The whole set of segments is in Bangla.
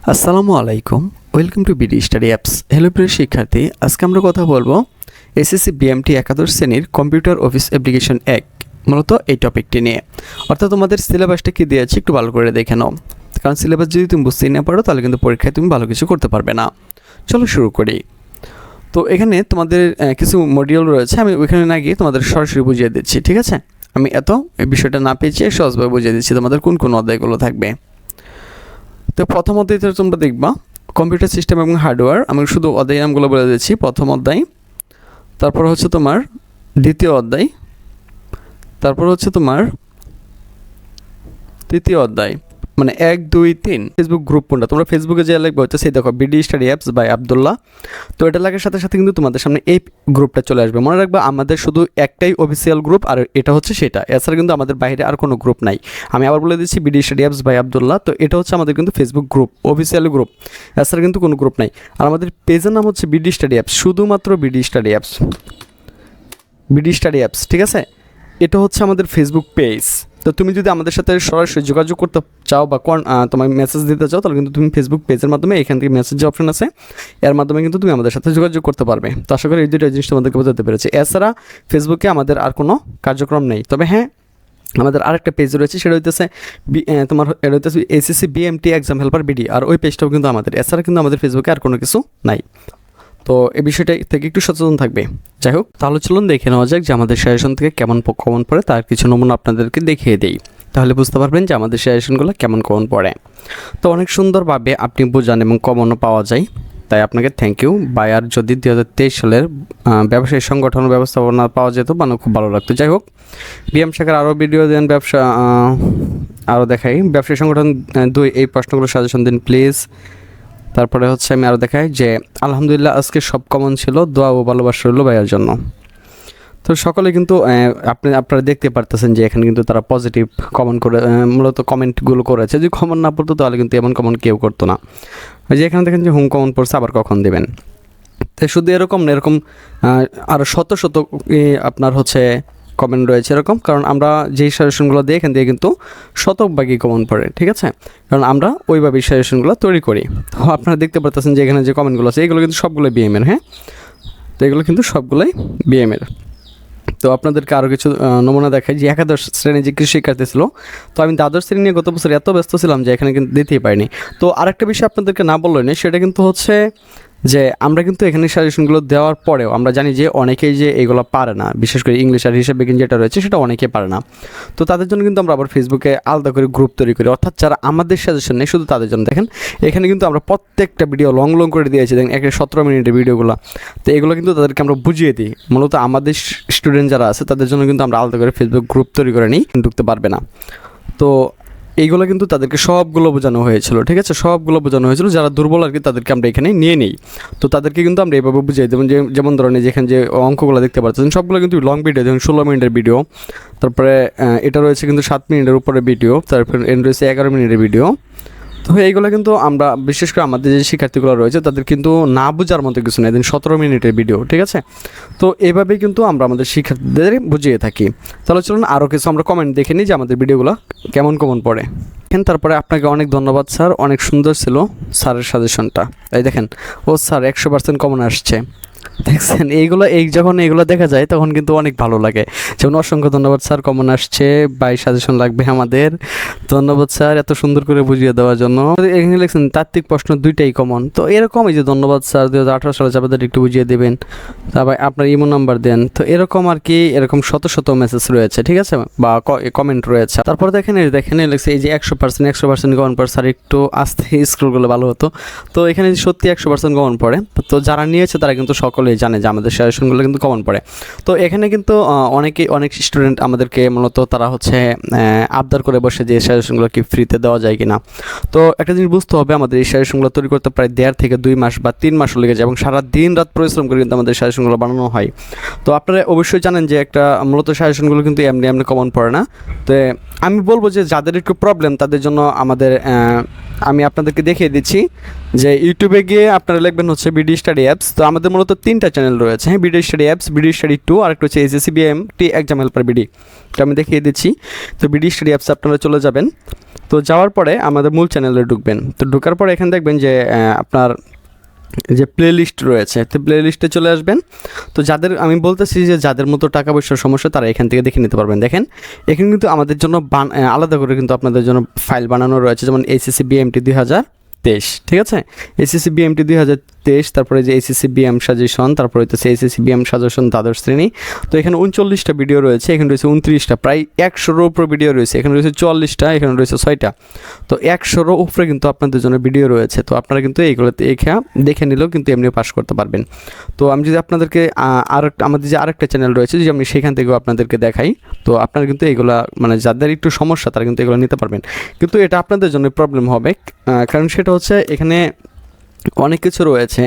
আসসালামু আলাইকুম, welcome to BD study apps. Hello প্রিয় শিক্ষার্থী, আজকে আমরা কথা বলবো এসএসসি বিএমটি একাদশ শ্রেণীর কম্পিউটার অফিস অ্যাপ্লিকেশন 1, মূলত এই টপিকটি নিয়ে। অর্থাৎ তোমাদের সিলেবাসটা কী দিয়েছে একটু ভালো করে দেখে নাও, কারণ সিলেবাস যদি তুমি বুঝতেই না পারো তাহলে কিন্তু পরীক্ষায় তুমি ভালো কিছু করতে পারবে না। চলো শুরু করি। তো এখানে তোমাদের কিছু মডিউল রয়েছে, আমি ওইখানে না গিয়ে তোমাদের সরাসরি বুঝিয়ে দিচ্ছি, ঠিক আছে? আমি এই বিষয়টা না পেয়েছি সহজভাবে বুঝিয়ে দিচ্ছি তোমাদের কোন কোন অধ্যায়গুলো থাকবে। তো প্রথম অধ্যায়তে তোমরা দেখবা কম্পিউটার সিস্টেম এবং হার্ডওয়্যার। আমি শুধু অধ্যায় নামগুলো বলে দিচ্ছি। প্রথম অধ্যায়, তারপর হচ্ছে তোমার দ্বিতীয় অধ্যায়, তারপর হচ্ছে তোমার তৃতীয় অধ্যায়, মানে 1, 2, 3। ফেসবুক গ্রুপ কোনটা তোমরা ফেসবুকে যে লিখবে হচ্ছে সেই দেখো BD study apps by Abdullah. তো এটা লাগার সাথে সাথে কিন্তু তোমাদের সামনে এই গ্রুপটা চলে আসবে। মনে রাখবা আমাদের শুধু একটাই অফিসিয়াল গ্রুপ, আর এটা হচ্ছে সেটা, এছাড়া কিন্তু আমাদের বাইরে আর কোনো গ্রুপ নাই। আমি আবার বলে দিচ্ছি BD study apps by Abdullah. তো এটা হচ্ছে আমাদের কিন্তু ফেসবুক গ্রুপ, অফিসিয়াল গ্রুপ, এছাড়া কিন্তু কোনো গ্রুপ নাই। আর আমাদের পেজের নাম হচ্ছে বিডি স্টাডি অ্যাপস, শুধুমাত্র BD study apps, BD study apps, ঠিক আছে? এটা হচ্ছে আমাদের ফেসবুক পেজ। তো তুমি যদি আমাদের সাথে সরাসরি যোগাযোগ করতে চাও বা তোমার মেসেজ দিতে চাও, তাহলে কিন্তু তুমি ফেসবুক পেজের মাধ্যমে এখান থেকে মেসেজ যে অপশন আছে এর মাধ্যমে কিন্তু তুমি আমাদের সাথে যোগাযোগ করতে পারবে। তো আশা করি এই দুটো জিনিস তোমাদেরকে বোঝাতে পেরেছি। এছাড়া ফেসবুকে আমাদের আর কোনো কার্যক্রম নেই। তবে হ্যাঁ, আমাদের আরেকটা পেজ রয়েছে, সেটা হইতেছে এটা হইতেছে SSC BMT exam helper BD, আর ওই পেজটাও কিন্তু আমাদের। এছাড়া কিন্তু আমাদের ফেসবুকে আর কোনো কিছু নাই। তো এই বিষয়টা থেকে একটু সচেতন থাকবে। যাই হোক, তাহলে চলুন দেখে নেওয়া যাক যে আমাদের সাজেশন থেকে কেমন কমন পড়ে, তার কিছু নমুনা আপনাদেরকে দেখিয়ে দেই। তাহলে বুঝতে পারবেন যে আমাদের সাজেশনগুলো কেমন কমন পড়ে। তো অনেক সুন্দরভাবে আপনি বোঝান এবং কমনও পাওয়া যায়, তাই আপনাকে থ্যাংক ইউ। বায়ার যদি 2023 সালের ব্যবসায়ী সংগঠন ব্যবস্থাপনা পাওয়া যেত মানে খুব ভালো লাগতো। যাই হোক, বিএম শাখার আরও ভিডিও দেন, আরও দেখাই ব্যবসায়ী সংগঠন 2 এই প্রশ্নগুলো সাজেশন দিন প্লিজ। তারপরে হচ্ছে আমি আরও দেখাই যে আলহামদুলিল্লাহ আজকে সব কমন ছিল, দোয়া ও ভালোবাসা রইল ভাইয়ের জন্য। তো সকলে কিন্তু আপনারা দেখতে পারতেছেন যে এখানে কিন্তু তারা পজিটিভ কমন করে মূলত কমেন্টগুলো করেছে। যদি কমন না পড়তো তাহলে কিন্তু এমন কমন কেউ করতো না। ওই যে এখানে দেখেন যে হুম কমন পড়ছে, আবার কখন দেবেন। তো শুধু এরকম না, এরকম আরও শত শত আপনার হচ্ছে কমেন্ট রয়েছে এরকম, কারণ আমরা যেই সাজেশনগুলো দিই এখান থেকে কিন্তু শতভাগই কমন পড়ে, ঠিক আছে? কারণ আমরা ওইভাবেই সাজেশনগুলো তৈরি করি। তো আপনারা দেখতে পারতেছেন যে এখানে যে কমেন্টগুলো আছে এগুলো কিন্তু সবগুলোই বিএমের। হ্যাঁ, তো এগুলো কিন্তু সবগুলোই বিএমের। তো আপনাদেরকে আরও কিছু নমুনা দেখাই যে একাদশ শ্রেণী যে কৃষি শিক্ষার্থী ছিল, তো আমি দ্বাদশ শ্রেণী নিয়ে গত বছর এত ব্যস্ত ছিলাম যে এখানে কিন্তু দিতেই পারিনি। তো আরেকটা বিষয় আপনাদেরকে না বললেই নেই, সেটা কিন্তু হচ্ছে যে আমরা কিন্তু এখানে সাজেশনগুলো দেওয়ার পরেও আমরা জানি যে অনেকেই যে এগুলো পারে না, বিশেষ করে ইংলিশ আর হিসাব বিজ্ঞান যেটা রয়েছে সেটা অনেকেই পারে না। তো তাদের জন্য কিন্তু আমরা আবার ফেসবুকে আলাদা করে গ্রুপ তৈরি করি, অর্থাৎ যারা আমাদের সাজেশন নেই শুধু তাদের জন্য। দেখেন এখানে কিন্তু আমরা প্রত্যেকটা ভিডিও লং করে দিয়েছি, দেখেন 17 মিনিটের ভিডিওগুলো। তো এগুলো কিন্তু তাদেরকে আমরা বুঝিয়ে দিই। মূলত আমাদের স্টুডেন্ট যারা আছে তাদের জন্য কিন্তু আমরা আলাদা করে ফেসবুক গ্রুপ তৈরি করে নিই, ঢুকতে পারবে না। তো এইগুলো কিন্তু তাদেরকে সবগুলো বোঝানো হয়েছিল, ঠিক আছে? সবগুলো বোঝানো হয়েছিল। যারা দুর্বল আর কি তাদেরকে আমরা এখানে নিয়ে নিই। তো তাদেরকে কিন্তু আমরা এইভাবে বুঝিয়ে দেবো, যেমন ধরনের যেখানে যে অঙ্কগুলো দেখতে পাচ্ছেন সবগুলো কিন্তু লং ভিডিও, যেমন 16 মিনিটের ভিডিও, তারপরে এটা রয়েছে কিন্তু 7 মিনিটের উপরে ভিডিও, তারপরে রয়েছে 11 মিনিটের ভিডিও। তো এইগুলো কিন্তু আমরা বিশেষ করে আমাদের যে শিক্ষার্থীগুলো রয়েছে তাদের কিন্তু না বোঝার মতো কিছু নেই, 17 মিনিটের ভিডিও, ঠিক আছে? তো এভাবেই কিন্তু আমরা আমাদের শিক্ষার্থীদের বুঝিয়ে থাকি। তাহলে চলুন আরও কিছু আমরা কমেন্ট দেখে নিই যে আমাদের ভিডিওগুলো কেমন কমন পড়ে। তারপরে আপনাকে অনেক ধন্যবাদ স্যার, অনেক সুন্দর ছিল স্যারের সাজেশনটা। এই দেখেন, ও স্যার 100% কমন আসছে। দেখছেন যখন এইগুলো দেখা যায় তখন কিন্তু অনেক ভালো লাগে। যেমন অসংখ্য ধন্যবাদ স্যার, কমন আসছে, বাই সাজেশন লাগবে আমাদের। ধন্যবাদ স্যার এত সুন্দর করে বুঝিয়ে দেওয়ার জন্য। এখানে লিখছেন তাত্ত্বিক প্রশ্ন 2টাই কমন। তো এরকম এই যে ধন্যবাদ স্যার 2018 সালে যাবেন একটু বুঝিয়ে দেবেন, তারপর আপনার ইমো নাম্বার দেন। তো এরকম আর কি, এরকম শত শত মেসেজ রয়েছে, ঠিক আছে, বা কমেন্ট রয়েছে। তারপর দেখেন লিখছে এই যে 100% কমন পড়ে স্যার, একটু আস্তে স্ক্রল করলে ভালো হতো। তো এখানে সত্যি 100% কমন পড়ে। তো যারা নিয়েছে তারা কিন্তু সকলেই জানে যে আমাদের সাজেশনগুলো কিন্তু কমন পড়ে। তো এখানে কিন্তু অনেক স্টুডেন্ট আমাদেরকে মূলত তারা হচ্ছে আবদার করে বসে যে সাজেশনগুলো কি ফ্রিতে দেওয়া যায় কিনা। তো একটা জিনিস বুঝতে হবে, আমাদের এই সাজেশনগুলো তৈরি করতে প্রায় 1.5 থেকে 2 মাস বা 3 মাসও লেগে যায়, এবং সারা দিন রাত পরিশ্রম করে কিন্তু আমাদের সাজেশনগুলো বানানো হয়। তো আপনারা অবশ্যই জানেন যে একটা মূলত সাজেশনগুলো কিন্তু এমনি কমন পড়ে না। তো আমি বলবো যে যাদের একটু প্রবলেম তাদের জন্য আমি আপনাদেরকে দেখিয়ে দিচ্ছি যে ইউটিউবে গিয়ে আপনারা লিখবেন হচ্ছে বিডি স্টাডি অ্যাপস। তো আমাদের মূলত 3টা চ্যানেল রয়েছে, হ্যাঁ, BD study apps, BD study 2, আর একটা হচ্ছে SSC BMT exam helper BD. তো আমি দেখিয়ে দিচ্ছি। তো বিডি স্টাডি অ্যাপস আপনারা চলে যাবেন। তো যাওয়ার পরে আমাদের মূল চ্যানেলে ঢুকবেন। তো ঢোকার পরে এখানে দেখবেন যে আপনার যে প্লে লিস্ট রয়েছে, তো প্লে লিস্টে চলে আসবেন। তো যাদের আমি বলতেছি যে যাদের মতো টাকা পয়সার সমস্যা তারা এখান থেকে দেখে নিতে পারবেন। দেখেন এখানে কিন্তু আমাদের জন্য আলাদা করে কিন্তু আপনাদের জন্য ফাইল বানানো রয়েছে, যেমন এইচএসসি বিএমটি 2023, ঠিক আছে, এইচএসসি বিএমটি 2023, তারপরে যে এইচএসসি বিএম সাজেশন, তারপরে হচ্ছে এইচএসসি বিএম সাজেশন দ্বাদশ শ্রেণী। তো এখানে 39টা ভিডিও রয়েছে, এখানে রয়েছে 29টা, প্রায় 100-এর উপরে ভিডিও রয়েছে, এখানে রয়েছে 44টা, এখানে রয়েছে 6টা। তো 100-এর উপরে কিন্তু আপনাদের জন্য ভিডিও রয়েছে। তো আপনারা কিন্তু এইগুলোতে দেখে নিলেও কিন্তু এমনিও পাস করতে পারবেন। তো আমি যদি আপনাদেরকে আমাদের যে আরেকটা চ্যানেল রয়েছে, যে আমি সেখান থেকেও আপনাদেরকে দেখাই, তো আপনারা কিন্তু এইগুলা মানে যাদের একটু সমস্যা তারা কিন্তু এগুলো নিতে পারবেন। কিন্তু এটা আপনাদের জন্য প্রবলেম হবে, কারণ সেটা হচ্ছে এখানে অনেক কিছু রয়েছে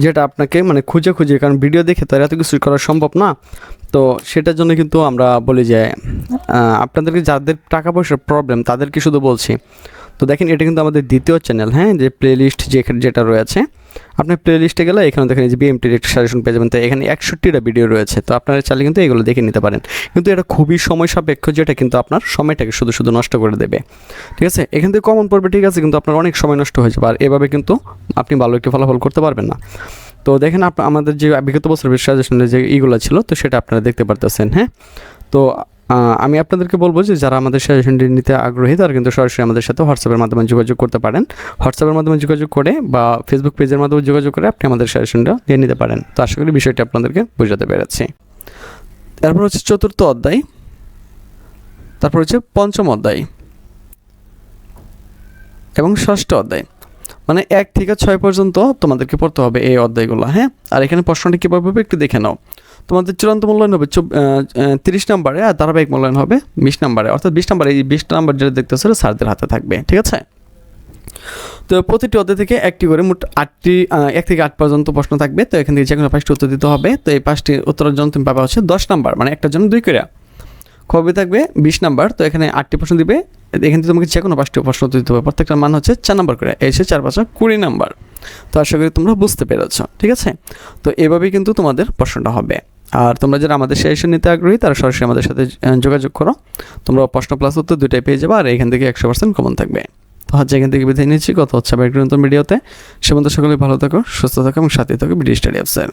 যেটা আপনাকে মানে খুঁজে কারণ ভিডিও দেখে তো এত কিছু করা সম্ভব না। তো সেটার জন্য কিন্তু আমরা বলি যে আপনাদেরকে যাদের টাকা পয়সার প্রবলেম তাদেরকে শুধু বলছি। তো দেখেন এটা কিন্তু আমাদের দ্বিতীয় চ্যানেল, হ্যাঁ, যে প্লে লিস্ট যেটা রয়েছে, আপনি প্লে লিস্টে গেলে এখানে দেখেন যে বিএমটির একটা সাজেশন পেয়ে যাবেন। তো এখানে 61টা ভিডিও রয়েছে, তো আপনারা চাইলে কিন্তু এগুলো দেখে নিতে পারেন। কিন্তু এটা খুবই সময় সাপেক্ষ, যেটা কিন্তু আপনার সময়টাকে শুধু নষ্ট করে দেবে, ঠিক আছে। এখান থেকে কমন পড়বে, ঠিক আছে, কিন্তু আপনার অনেক সময় নষ্ট হয়ে যাবে, আর এভাবে কিন্তু আপনি ভালো একটি ফলাফল করতে পারবেন না। তো দেখেন আমাদের যে বিগত বছরের সাজেশনের যে এইগুলো ছিল, তো সেটা আপনারা দেখতে পারতেছেন, হ্যাঁ। তো আমি আপনাদেরকে বলবো যে যারা আমাদের সাজেশনটি নিতে আগ্রহী তারা কিন্তু সরাসরি আমাদের সাথে হোয়াটসঅ্যাপের মাধ্যমে যোগাযোগ করতে পারেন। হোয়াটসঅ্যাপের মাধ্যমে যোগাযোগ করে বা ফেসবুক পেজের মাধ্যমে যোগাযোগ করে আপনি আমাদের সাজেশনটা নিয়ে নিতে পারেন। তো আশা করি বিষয়টি আপনাদেরকে বোঝাতে পেরেছি। তারপর হচ্ছে 4র্থ অধ্যায়, তারপর হচ্ছে 5ম অধ্যায় এবং 6ষ্ঠ অধ্যায়, মানে 1 থেকে 6 পর্যন্ত তোমাদেরকে পড়তে হবে এই অধ্যায়গুলো, হ্যাঁ। আর এখানে প্রশ্নটি কীভাবে হবে একটু দেখে নাও। তোমাদের চূড়ান্ত মূল্যায়ন হবে 30 নম্বরে, আর ধারাবাহিক মূল্যায়ন হবে 20 নম্বরে, অর্থাৎ 20 নম্বরে, এই 20 নম্বর যেটা দেখতেছো স্যারদের হাতে থাকবে, ঠিক আছে। তো প্রতিটি অধ্যায় থেকে একটি করে মোট 1 থেকে 8 পর্যন্ত প্রশ্ন থাকবে। তো এখান থেকে যে কোনো 5টি উত্তর দিতে হবে। তো এই 5টি উত্তরের জন্য তুমি পাবে হচ্ছে 10 নাম্বার, মানে একটার জন্য 2 করে। কবে থাকবে 20 নাম্বার, তো এখানে 8টি প্রশ্ন দিবে, এখান থেকে তোমাকে যে কোনো 5টি প্রশ্ন দিতে হবে, প্রত্যেকটার মান হচ্ছে 4 নাম্বার করে, এসে 4-5 20 নাম্বার। তো আশা করি তোমরা বুঝতে পেরেছ, ঠিক আছে। তো এভাবেই কিন্তু তোমাদের প্রশ্নটা হবে। আর তোমরা যারা আমাদের সেশন নিতে আগ্রহী তারা সরাসরি আমাদের সাথে যোগাযোগ করো, তোমরা প্রশ্ন প্লাস উত্তর দুটাই পেয়ে যাবে, আর এখান থেকে 100% কমন থাকবে। তো আজ এখান থেকে বিদায় নিচ্ছি, কথা হচ্ছে আবার একটা নতুন ভিডিওতে। সে পর্যন্ত সকলে ভালো থাকো, সুস্থ থাকো এবং সাথে থাকো বিডি স্টাডি অ্যাপসের।